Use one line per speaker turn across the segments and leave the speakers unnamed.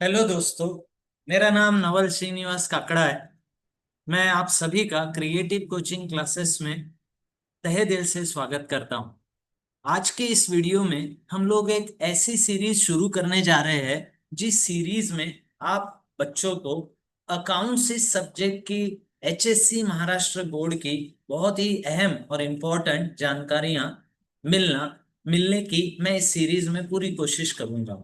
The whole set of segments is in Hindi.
हेलो दोस्तों। मेरा नाम नवल श्रीनिवास काकड़ा है। मैं आप सभी का क्रिएटिव कोचिंग क्लासेस में तहे दिल से स्वागत करता हूं। आज के इस वीडियो में हम लोग एक ऐसी सीरीज शुरू करने जा रहे हैं जिस सीरीज में आप बच्चों को अकाउंट्स इस सब्जेक्ट की एचएससी महाराष्ट्र बोर्ड की बहुत ही अहम और इम्पोर्टेंट जानकारियां मिलना मिलने की मैं इस सीरीज में पूरी कोशिश करूंगा।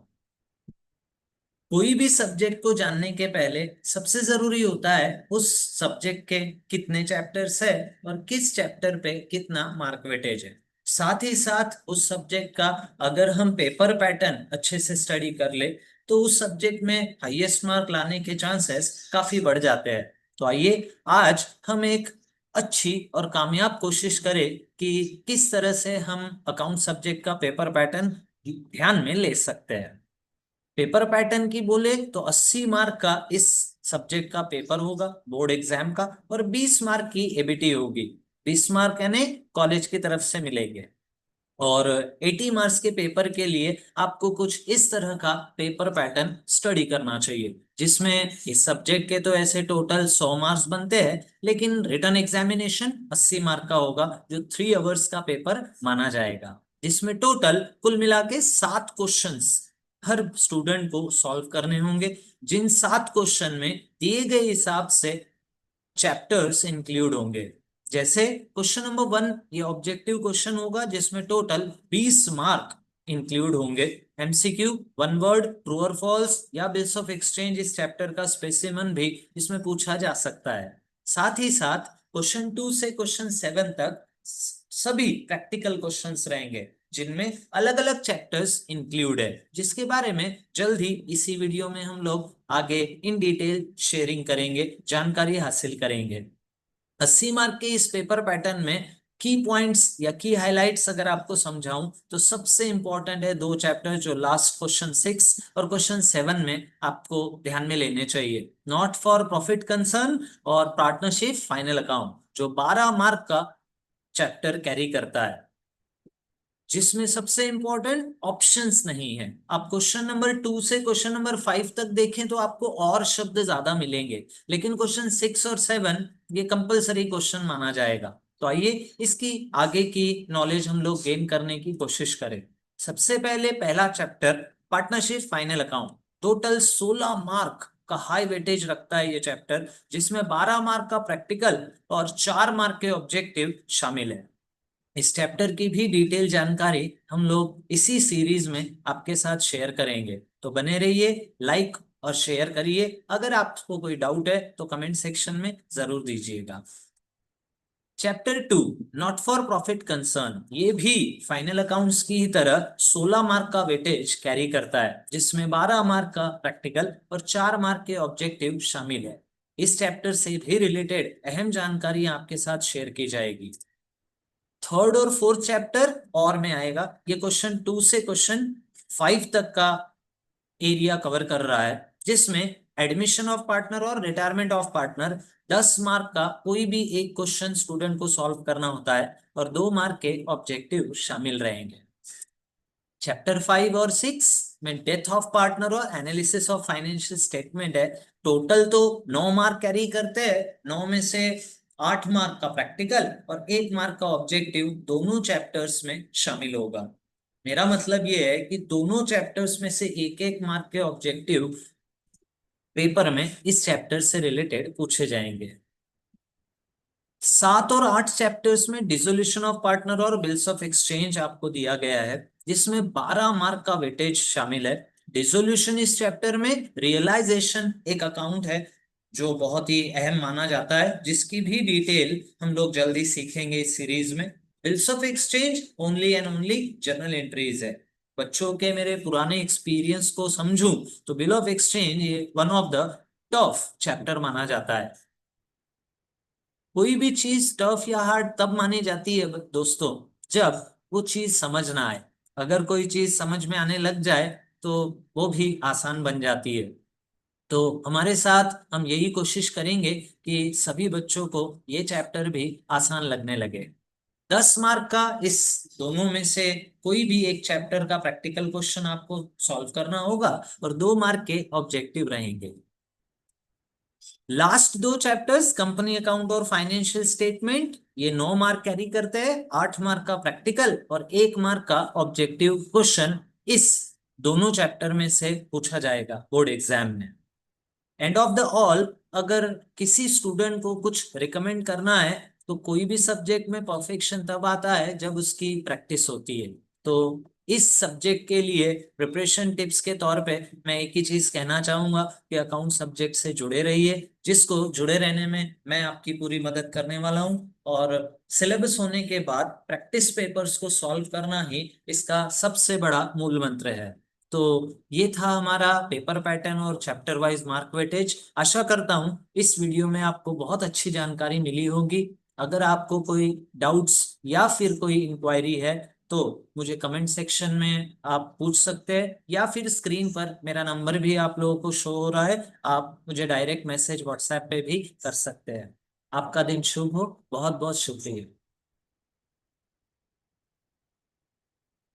कोई भी सब्जेक्ट को जानने के पहले सबसे जरूरी होता है उस सब्जेक्ट के कितने चैप्टर्स है और किस चैप्टर पे कितना मार्क वेटेज है। साथ ही साथ उस सब्जेक्ट का अगर हम पेपर पैटर्न अच्छे से स्टडी कर ले तो उस सब्जेक्ट में हाईएस्ट मार्क लाने के चांसेस काफी बढ़ जाते हैं। तो आइए आज हम एक अच्छी और कामयाब कोशिश करें कि किस तरह से हम अकाउंट सब्जेक्ट का पेपर पैटर्न ध्यान में ले सकते हैं। पेपर पैटर्न की बोले तो 80 मार्क का इस सब्जेक्ट का पेपर होगा बोर्ड एग्जाम का, और 20 मार्क की एबीटी होगी। 20 मार्क यानी कॉलेज की तरफ से मिलेंगे। और 80 मार्क्स के पेपर के लिए आपको कुछ इस तरह का पेपर पैटर्न स्टडी करना चाहिए, जिसमें इस सब्जेक्ट के तो ऐसे टोटल 100 मार्क्स बनते हैं, लेकिन रिटन एग्जामिनेशन 80 मार्क का होगा जो 3 आवर्स का पेपर माना जाएगा, जिसमें टोटल कुल मिला के 7 क्वेश्चंस हर स्टूडेंट को सॉल्व करने होंगे। जिन 7 क्वेश्चन में दिए गए हिसाब से चैप्टर्स इंक्लूड होंगे। जैसे क्वेश्चन नंबर 1 ये ऑब्जेक्टिव क्वेश्चन होगा जिसमें टोटल 20 मार्क इंक्लूड होंगे। एमसीक्यू, वन वर्ड, ट्रू और फॉल्स या बिल्स ऑफ एक्सचेंज इस चैप्टर का स्पेसिमन भी इसमें पूछा जा सकता है। साथ ही साथ क्वेश्चन 2 से क्वेश्चन 7 तक सभी प्रैक्टिकल क्वेश्चंस रहेंगे जिनमें अलग अलग चैप्टर्स इंक्लूड है, जिसके बारे में जल्द ही इसी वीडियो में हम लोग आगे इन डिटेल शेयरिंग करेंगे, जानकारी हासिल करेंगे। 80 मार्क के इस पेपर पैटर्न में की पॉइंट्स या की हाइलाइट्स अगर आपको समझाऊं तो सबसे इंपॉर्टेंट है 2 चैप्टर जो लास्ट क्वेश्चन 6 और क्वेश्चन 7 में आपको ध्यान में लेने चाहिए। नॉट फॉर प्रॉफिट कंसर्न और पार्टनरशिप फाइनल अकाउंट जो 12 मार्क का चैप्टर कैरी करता है, जिसमें सबसे इंपॉर्टेंट ऑप्शंस नहीं है। आप क्वेश्चन नंबर 2 से क्वेश्चन नंबर 5 तक देखें तो आपको और शब्द ज्यादा मिलेंगे, लेकिन क्वेश्चन 6 और 7 ये कंपलसरी क्वेश्चन माना जाएगा। तो आइए इसकी आगे की नॉलेज हम लोग गेन करने की कोशिश करें। सबसे पहले पहला chapter partnership final account, total 16 mark का हाई वेटेज रखता है ये चैप्टर, जिसमें 12 मार्क का प्रैक्टिकल और 4 मार्क के ऑब्जेक्टिव शामिल है। इस चैप्टर की भी डिटेल जानकारी हम लोग इसी सीरीज में आपके साथ शेयर करेंगे, तो बने रहिए, लाइक और शेयर करिए। अगर आपको कोई डाउट है तो कमेंट सेक्शन में जरूर दीजिएगा। Chapter 2 not for profit concern ये भी फाइनल अकाउंट्स की ही तरह 16 मार्क का वेटेज कैरी करता है, जिसमें 12 मार्क का प्रैक्टिकल और 4 मार्क के ऑब्जेक्टिव शामिल है। इस चैप्टर से भी रिलेटेड अहम जानकारी आपके साथ शेयर की जाएगी। थर्ड और फोर्थ चैप्टर और में आएगा। ये क्वेश्चन 2 से क्वेश्चन 5 तक का एरिया कवर कर रहा है, जिसमें एडमिशन ऑफ पार्टनर और रिटायरमेंट ऑफ पार्टनर 10 मार्क का कोई भी एक क्वेश्चन स्टूडेंट को सॉल्व करना होता है और 2 मार्क के ऑब्जेक्टिव शामिल रहेंगे। चैप्टर 5 और 6 में डेथ ऑफ पार्टनर और एनालिसिस ऑफ फाइनेंशियल स्टेटमेंट है। टोटल तो 9 मार्क कैरी करते हैं, 9 में से 8 मार्क का प्रैक्टिकल और 1 मार्क का ऑब्जेक्टिव दोनों चैप्टर्स में शामिल होगा। मेरा मतलब ये है कि दोनों चैप्टर्स में से एक एक मार्क के ऑब्जेक्टिव पेपर में इस चैप्टर से रिलेटेड पूछे जाएंगे। 7 और 8 चैप्टर्स में डिसोल्यूशन ऑफ पार्टनर और बिल्स ऑफ एक्सचेंज आपको दिया गया है, जिसमें 12 मार्क का वेटेज शामिल है। डिसोल्यूशन इस चैप्टर में रियलाइजेशन एक अकाउंट है जो बहुत ही अहम माना जाता है, जिसकी भी डिटेल हम लोग जल्दी सीखेंगे इस सीरीज में। Bills of exchange only and only journal entries है। बच्चों के मेरे पुराने एक्सपीरियंस को समझूं तो बिल ऑफ एक्सचेंज ये one of the tough chapter माना जाता है। कोई भी चीज टफ या हार्ड तब मानी जाती है दोस्तों जब वो चीज समझ ना आए। अगर कोई चीज समझ में आने लग जाए तो वो भी आसान बन जाती है। तो हमारे साथ हम यही कोशिश करेंगे कि सभी बच्चों को ये चैप्टर भी आसान लगने लगे। 10 मार्क का इस दोनों में से कोई भी एक चैप्टर का प्रैक्टिकल क्वेश्चन आपको सॉल्व करना होगा और 2 मार्क के ऑब्जेक्टिव रहेंगे। लास्ट 2 चैप्टर्स कंपनी अकाउंट और फाइनेंशियल स्टेटमेंट, ये 9 मार्क कैरी करते हैं। 8 मार्क का प्रैक्टिकल और 1 मार्क का ऑब्जेक्टिव क्वेश्चन इस दोनों चैप्टर में से पूछा जाएगा बोर्ड एग्जाम में। एंड ऑफ द ऑल, अगर किसी स्टूडेंट को कुछ रिकमेंड करना है तो कोई भी सब्जेक्ट में परफेक्शन तब आता है जब उसकी प्रैक्टिस होती है। तो इस सब्जेक्ट के लिए प्रिपरेशन टिप्स के तौर पे मैं एक ही चीज कहना चाहूंगा कि अकाउंट सब्जेक्ट से जुड़े रहिए, जिसको जुड़े रहने में मैं आपकी पूरी मदद करने वाला हूं। और सिलेबस होने के बाद प्रैक्टिस पेपर्स को सॉल्व करना ही इसका सबसे बड़ा मूल मंत्र है। तो ये था हमारा पेपर पैटर्न और चैप्टर वाइज मार्क वेटेज। आशा करता हूँ इस वीडियो में आपको बहुत अच्छी जानकारी मिली होगी। अगर आपको कोई डाउट्स या फिर कोई इंक्वायरी है तो मुझे कमेंट सेक्शन में आप पूछ सकते हैं, या फिर स्क्रीन पर मेरा नंबर भी आप लोगों को शो हो रहा है, आप मुझे डायरेक्ट मैसेज व्हाट्सएप पे भी कर सकते हैं। आपका दिन शुभ हो, बहुत बहुत शुक्रिया।